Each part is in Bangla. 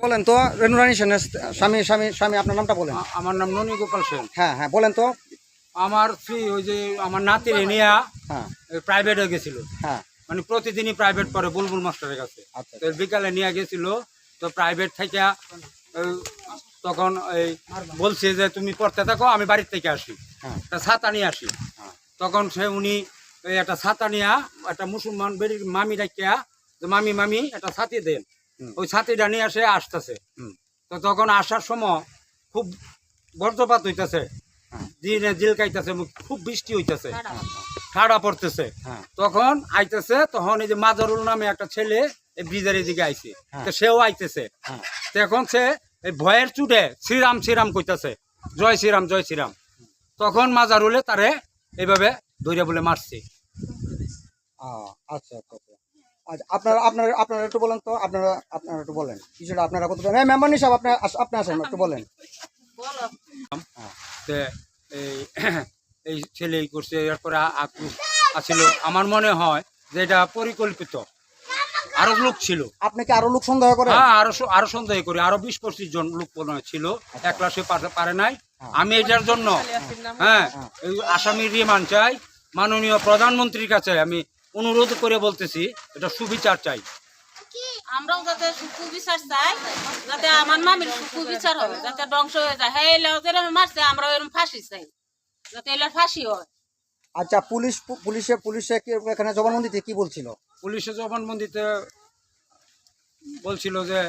বলেন তো রেণুরানী সেনের স্বামী স্বামী স্বামী আপনার নামটা বলেন। আমার নাম ননী গোপাল সেন। হ্যাঁ হ্যাঁ বলেন তো। আমার স্ত্রী ওই যে আমার নাতির নিয়ে হ্যাঁ প্রাইভেটে গেছিল, হ্যাঁ মানে প্রতিদিনই প্রাইভেট পড়ে বুলবুল মাস্টারের কাছে। আচ্ছা তো বিকালে নিয়ে গেছিল, তো প্রাইভেট থেকে তখন এই বলছে যে তুমি পড়তে থাকো, আমি বাড়ির থেকে আসি, হ্যাঁ একটা ছাতা নিয়ে আসি। হ্যাঁ তখন উনি এই একটা ছাতা নিয়ে একটা মুসলমান বেরির মামি ডাকিয়া, যে মামি মামি একটা ছাতি দেন, হুম। ওই ছাতিটা নিয়ে আসে আসতেছে। হুম। তো তখন আসার সময় খুব বজ্রপাত হইতেছে, হ্যাঁ। দিনে জিলকাইতেছে, খুব বৃষ্টি হইতেছে, হ্যাঁ ঠাড়া পড়তেছে। হ্যাঁ তখন আইতেছে, তখন এই যে মাজরুল নামে একটা ছেলে এই ব্রিজের এদিকে আইছে, হ্যাঁ। তো সেও আইতেছে। হ্যাঁ তো এখন সে এই ভয়ের চুটে শ্রীরাম শ্রীরাম কইতাছে, জয় শ্রীরাম জয় শ্রীরাম। তখন মাজারুলে তারে এইভাবে ধইরা বলে মারছে। আচ্ছা আচ্ছা আচ্ছা আচ্ছা আপনারা আপনারা আপনারা একটু বলেন তো, আপনারা আপনারা একটু বলেন কিছুটা আপনারা কত মেম্বার সাহেব আপনি আপনি আসেন একটু বলেন। হ্যাঁ তো এই এই ছেলে এই করছে, এরপরে আসিল। আমার মনে হয় যে এটা পরিকল্পিত, আরো লোক ছিল। আপনি কি আরো লোক সন্দেহ করেন? হ্যাঁ, আরো সন্দেহ করি, আরো 20-25 জন লোক মনে হয় ছিল, একলা সে পারে নাই। হ্যাঁ। আমি এটার জন্য হ্যাঁ এই আসামির রিমান্ড চাই, মাননীয় প্রধানমন্ত্রীর কাছে আমি অনুরোধ করে বলতেছি, এটা সুবিচার চাই। আমরাও যাতে সুবিচার চাই, যাতে আমার মামির সুবিচার হয়, যাতে ধ্বংস হয়ে যায়। হ্যাঁ যেরকম মারছে আমরা এরকম ফাঁসি চাই, যাতে এলার ফাঁসি হয়। আচ্ছা পুলিশে কি এখানে জবানবন্দিতে কি বলছিল? পুলিশের জবানবন্দিতে বলছিল যে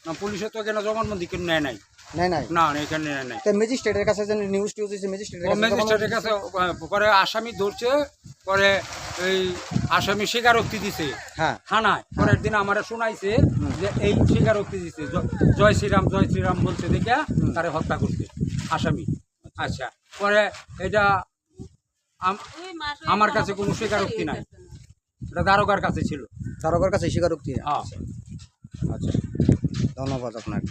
না, পুলিশে তো এখানে জবানবন্দি কেন নেয় নাই, নাই নাই না এখানে নেয় নাই। তো ম্যাজিস্ট্রেটের কাছে যে নিউজ টিউজ দিয়েছে ম্যাজিস্ট্রেটের কাছে ম্যাজিস্ট্রেটের কাছে পরে আসামি ধরছে, পরে এই আসামি স্বীকারোক্তি দিছে হ্যাঁ থানায়। পরের দিন আমার শোনাইছে যে এই স্বীকারোক্তি দিছে, জয় শ্রীরাম বলছে দেখে তারে হত্যা করছে আসামি। আচ্ছা, পরে এটা আমার কাছে কোনো স্বীকারোক্তি নাই, এটা দারোগার কাছে ছিল। দারোগার কাছে স্বীকারোক্তি? হ্যাঁ। আচ্ছা ধন্যবাদ আপনাকে।